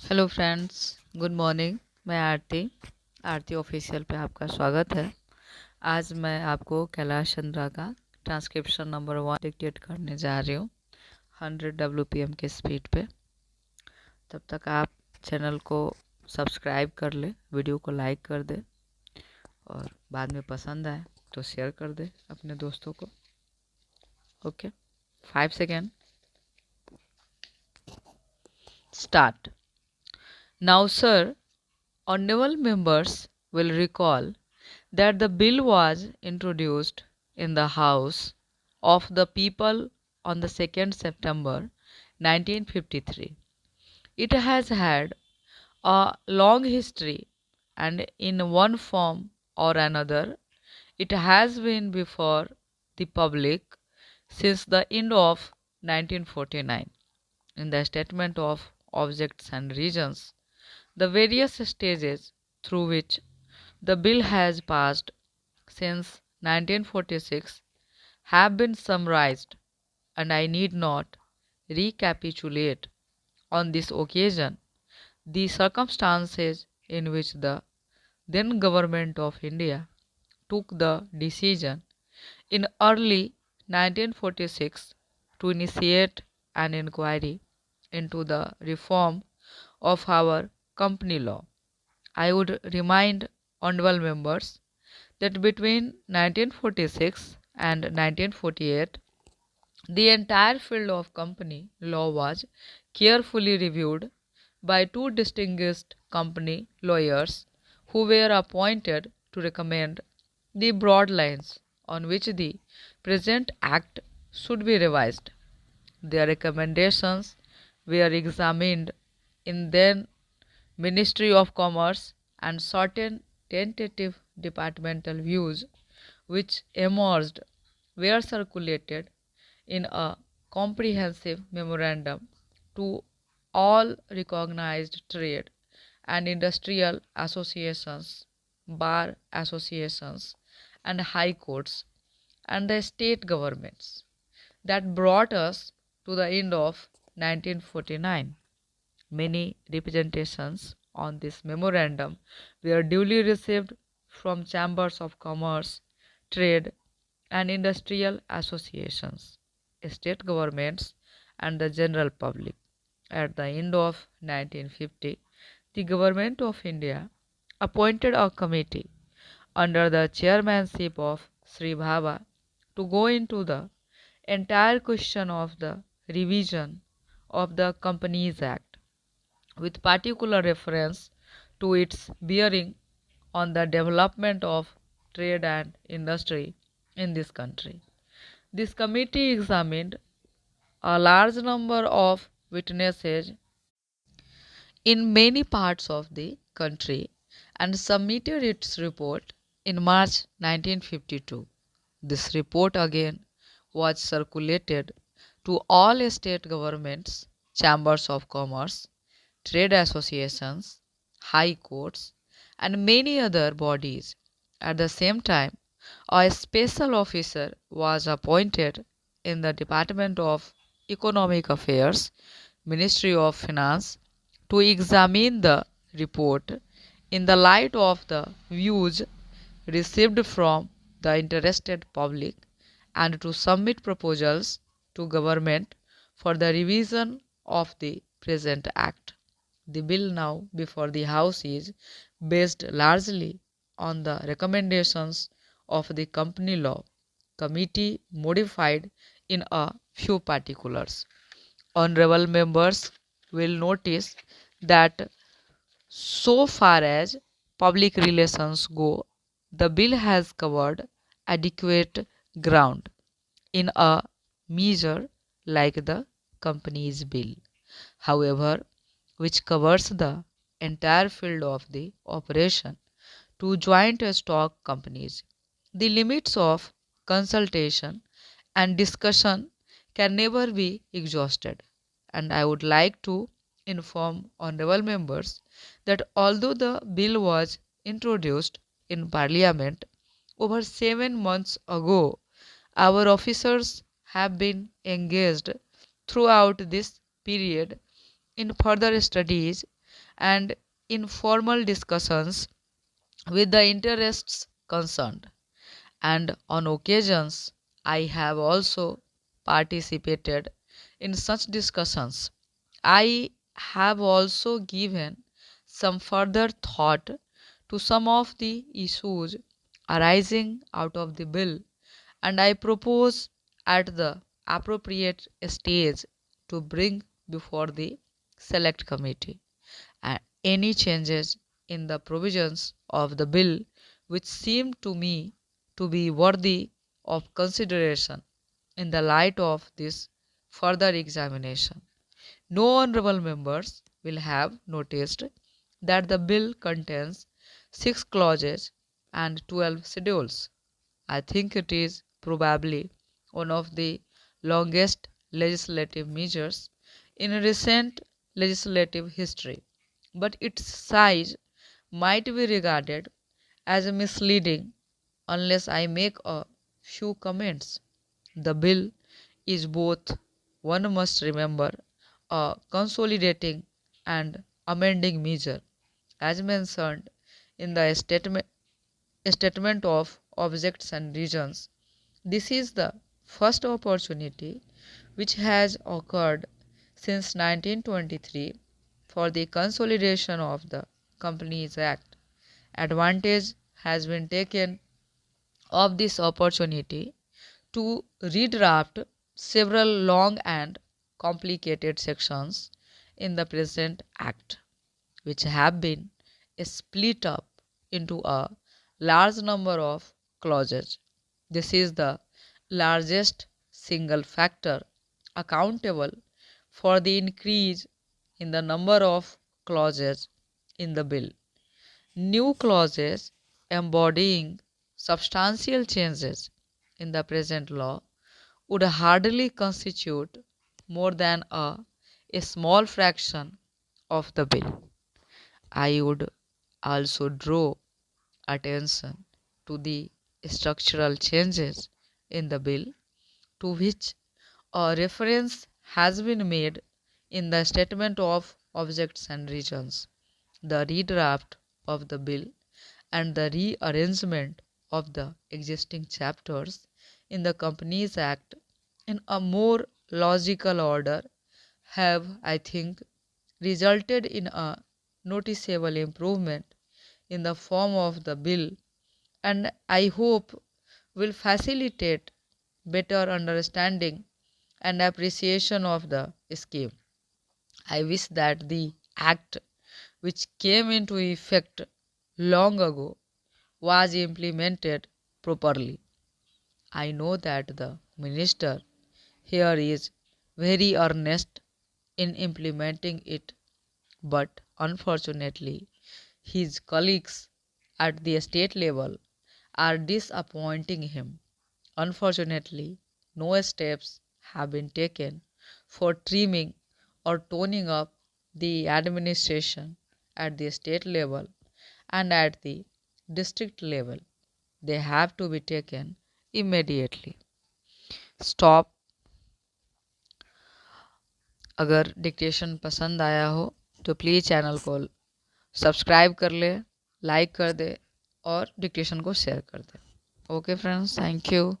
Hello friends, good morning. मैं आरती official पे आपका स्वागत है। आज मैं आपको कैलाश चंद्रा का ट्रांसक्रिप्शन नंबर 1 डिक्टेट करने जा रही हूँ 100 WPM के स्पीड पे। तब तक आप चैनल को सब्सक्राइब कर ले, वीडियो को लाइक कर दे और बाद में पसंद आए तो शेयर कर दे अपने दोस्तों को। Okay, 5 second, start. Now, sir, honorable members will recall that the bill was introduced in the House of the People on the 2nd September 1953. It has had a long history, and in one form or another, it has been before the public since the end of 1949. In the statement of objects and reasons, the various stages through which the bill has passed since 1946 have been summarized, and I need not recapitulate on this occasion the circumstances in which the then Government of India took the decision in early 1946 to initiate an inquiry into the reform of our company law. I would remind honorable members that between 1946 and 1948, the entire field of company law was carefully reviewed by two distinguished company lawyers who were appointed to recommend the broad lines on which the present act should be revised. Their recommendations were examined in then Ministry of Commerce, and certain tentative departmental views which emerged were circulated in a comprehensive memorandum to all recognized trade and industrial associations, bar associations, and high courts, and the state governments. That brought us to the end of 1949. Many representations on this memorandum were duly received from chambers of commerce, trade, and industrial associations, state governments, and the general public. At the end of 1950, the Government of India appointed a committee under the chairmanship of Sri Bhabha to go into the entire question of the revision of the Companies Act, with particular reference to its bearing on the development of trade and industry in this country. This committee examined a large number of witnesses in many parts of the country and submitted its report in March 1952. This report again was circulated to all state governments, chambers of commerce, trade associations, high courts, and many other bodies. At the same time, a special officer was appointed in the Department of Economic Affairs, Ministry of Finance, to examine the report in the light of the views received from the interested public and to submit proposals to government for the revision of the present act. The bill now before the House is based largely on the recommendations of the Company Law Committee, modified in a few particulars. Honorable members will notice that so far as public relations go, the bill has covered adequate ground in a measure like the Companies Bill, however, which covers the entire field of the operation to joint stock companies. The limits of consultation and discussion can never be exhausted, and I would like to inform honorable members that although the bill was introduced in Parliament over 7 months ago, our officers have been engaged throughout this period in further studies and informal discussions with the interests concerned. And on occasions, I have also participated in such discussions. I have also given some further thought to some of the issues arising out of the bill, and I propose at the appropriate stage to bring before the select committee any changes in the provisions of the bill which seem to me to be worthy of consideration in the light of this further examination. No honorable members will have noticed that the bill contains 6 clauses and 12 schedules. I think it is probably one of the longest legislative measures in recent legislative history, but its size might be regarded as misleading unless I make a few comments. The bill is both, one must remember, a consolidating and amending measure, as mentioned in the statement of objects and reasons. This is the first opportunity which has occurred since 1923 for the consolidation of the Companies Act. Advantage has been taken of this opportunity to redraft several long and complicated sections in the present Act, which have been split up into a large number of clauses. This is the largest single factor accountable for the increase in the number of clauses in the bill. New clauses embodying substantial changes in the present law would hardly constitute more than a small fraction of the bill. I would also draw attention to the structural changes in the bill to which a reference has been made in the statement of objects and reasons. The redraft of the bill and the rearrangement of the existing chapters in the Companies Act in a more logical order have, I think, resulted in a noticeable improvement in the form of the bill, and I hope will facilitate better understanding and appreciation of the scheme. I wish that the Act, which came into effect long ago, was implemented properly. I know that the Minister here is very earnest in implementing it, but unfortunately, his colleagues at the state level are disappointing him. Unfortunately, no steps have been taken for trimming or toning up the administration at the state level and at the district level. They have to be taken immediately. Stop. अगर dictation पसंद आया हो तो please channel को subscribe कर ले, like कर दे और डिक्टेशन को शेयर कर दे. Okay friends, thank you.